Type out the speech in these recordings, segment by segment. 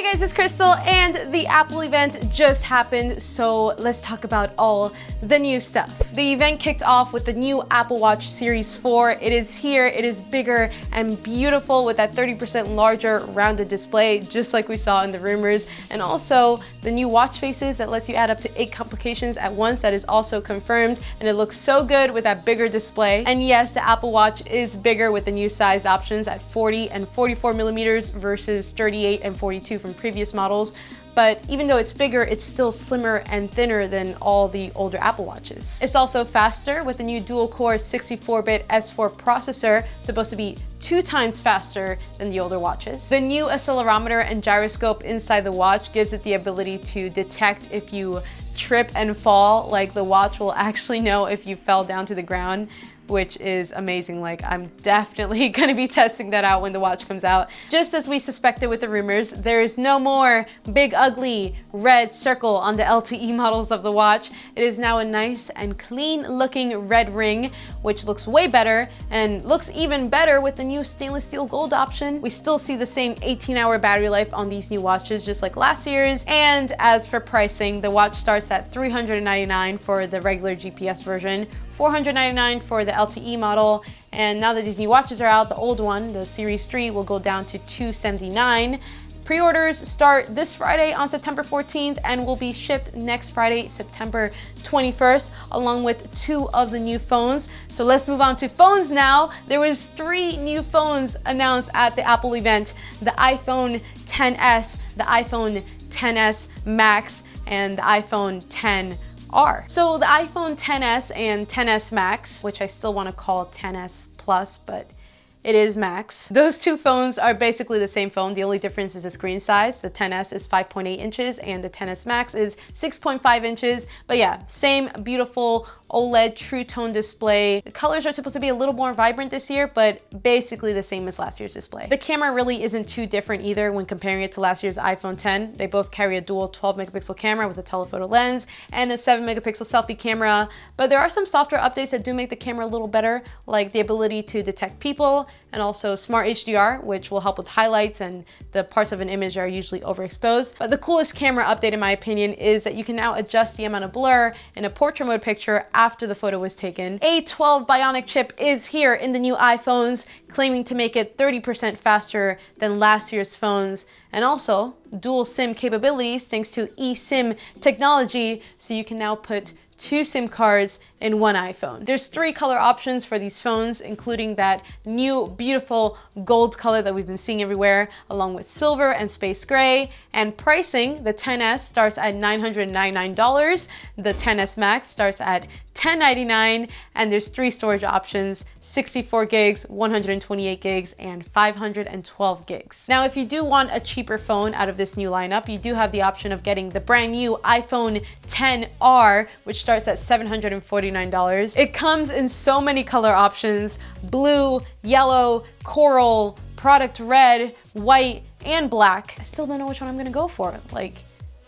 Hey guys, it's Crystal, and the Apple event just happened, so let's talk about all the new stuff. The event kicked off with the new Apple Watch Series 4. It is here, it is bigger and beautiful with that 30% larger rounded display, just like we saw in the rumors, and also the new watch faces that lets you add up to 8 complications at once. That is also confirmed, and it looks so good with that bigger display. And yes, the Apple Watch is bigger with the new size options at 40 and 44 millimeters versus 38 and 42 from previous models. But even though it's bigger, it's still slimmer and thinner than all the older Apple Watches. It's also faster with the new dual-core 64-bit S4 processor, supposed to be 2 times faster than the older watches. The new accelerometer and gyroscope inside the watch gives it the ability to detect if you trip and fall. Like, the watch will actually know if you fell down to the ground, which is amazing. Like, I'm definitely gonna be testing that out when the watch comes out. Just as we suspected with the rumors, there is no more big ugly red circle on the LTE models of the watch. It is now a nice and clean looking red ring, which looks way better and looks even better with the new stainless steel gold option. We still see the same 18-hour battery life on these new watches, just like last year's. And as for pricing, the watch starts at $399 for the regular GPS version, $499 for the LTE model, and now that these new watches are out, the old one, the Series 3, will go down to $279. Pre-orders start this Friday on September 14th and will be shipped next Friday, September 21st, along with 2 of the new phones. So let's move on to phones now. There was 3 new phones announced at the Apple event: the iPhone XS, the iPhone XS Max, and the iPhone XR. So the iPhone XS and XS Max, which I still want to call XS Plus, but it is Max. Those 2 phones are basically the same phone. The only difference is the screen size. The XS is 5.8 inches and the XS Max is 6.5 inches. But yeah, same beautiful OLED True Tone display. The colors are supposed to be a little more vibrant this year, but basically the same as last year's display. The camera really isn't too different either when comparing it to last year's iPhone X. They both carry a dual 12 megapixel camera with a telephoto lens and a 7 megapixel selfie camera. But there are some software updates that do make the camera a little better, like the ability to detect people, and also Smart HDR, which will help with highlights and the parts of an image that are usually overexposed. But the coolest camera update, in my opinion, is that you can now adjust the amount of blur in a portrait mode picture after the photo was taken. A12 Bionic chip is here in the new iPhones, claiming to make it 30% faster than last year's phones, and also dual SIM capabilities thanks to eSIM technology, so you can now put 2 SIM cards in one iPhone. There's 3 color options for these phones, including that new beautiful gold color that we've been seeing everywhere, along with silver and space gray. And pricing, the XS starts at $999, the XS Max starts at $1099, and there's 3 storage options: 64 gigs, 128 gigs, and 512 gigs. Now, if you do want a cheaper phone out of this new lineup, you do have the option of getting the brand new iPhone XR, which starts at $749. It comes in so many color options: blue, yellow, coral, product red, white, and black. I still don't know which one I'm gonna go for. Like,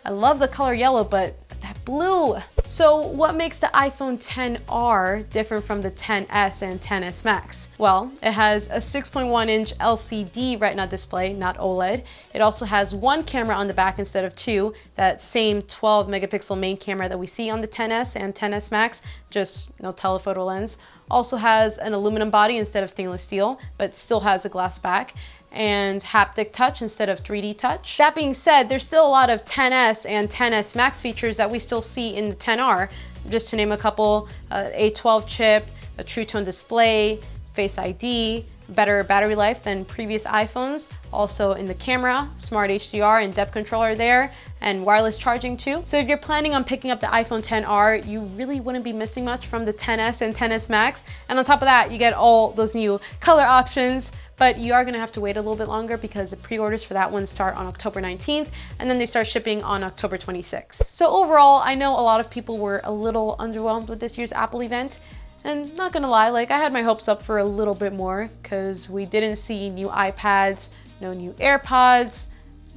I love the color yellow, but that blue. So what makes the iPhone XR different from the XS and XS Max? Well, it has a 6.1-inch LCD Retina display, not OLED. It also has 1 camera on the back instead of 2, that same 12 megapixel main camera that we see on the XS and XS Max, just no telephoto lens. Also has an aluminum body instead of stainless steel, but still has a glass back, and haptic touch instead of 3D touch. That being said, there's still a lot of XS and XS Max features that we still see in the XR. Just to name a couple: A12 chip, a True Tone display, Face ID, better battery life than previous iPhones. Also in the camera, Smart HDR and depth controller there, and wireless charging too. So if you're planning on picking up the iPhone XR, you really wouldn't be missing much from the XS and XS Max. And on top of that, you get all those new color options. But you are gonna have to wait a little bit longer because the pre-orders for that one start on October 19th, and then they start shipping on October 26th. So overall, I know a lot of people were a little underwhelmed with this year's Apple event. And not gonna lie, like, I had my hopes up for a little bit more because we didn't see new iPads, no new AirPods,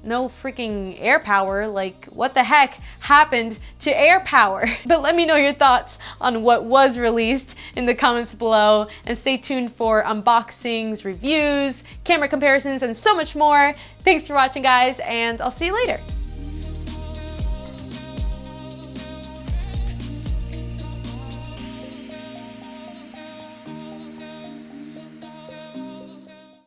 no freaking air power. Like, what the heck happened to air power? But let me know your thoughts on what was released in the comments below, and stay tuned for unboxings, reviews, camera comparisons, and so much more. Thanks for watching, guys, and I'll see you later.